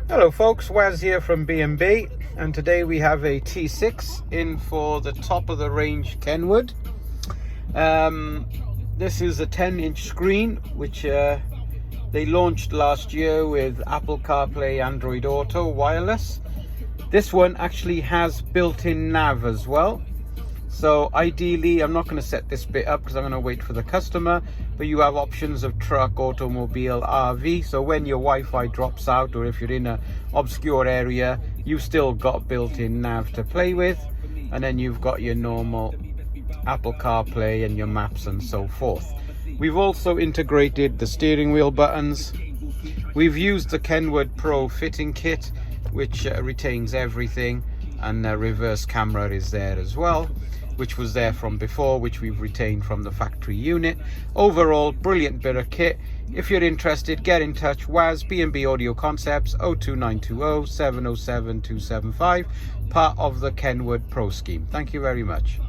Hello folks, Waz here from B&B, and today we have a T6 in for the top of the range Kenwood. This is a 10-inch screen which they launched last year with Apple CarPlay, Android Auto, wireless. This one actually has built-in nav as well. So ideally, I'm not going to set this bit up because I'm going to wait for the customer, but you have options of truck, automobile, RV. So when your Wi-Fi drops out, or if you're in an obscure area, you've still got built-in nav to play with. And then you've got your normal Apple CarPlay and your maps and so forth. We've also integrated the steering wheel buttons. We've used the Kenwood Pro fitting kit, which retains everything, and the reverse camera is there as well, which was there from before, which we've retained from the factory unit. Overall, brilliant bit of kit. If you're interested, get in touch. Waz, B&B Audio Concepts, 02920 707 275, part of the Kenwood Pro scheme. Thank you very much.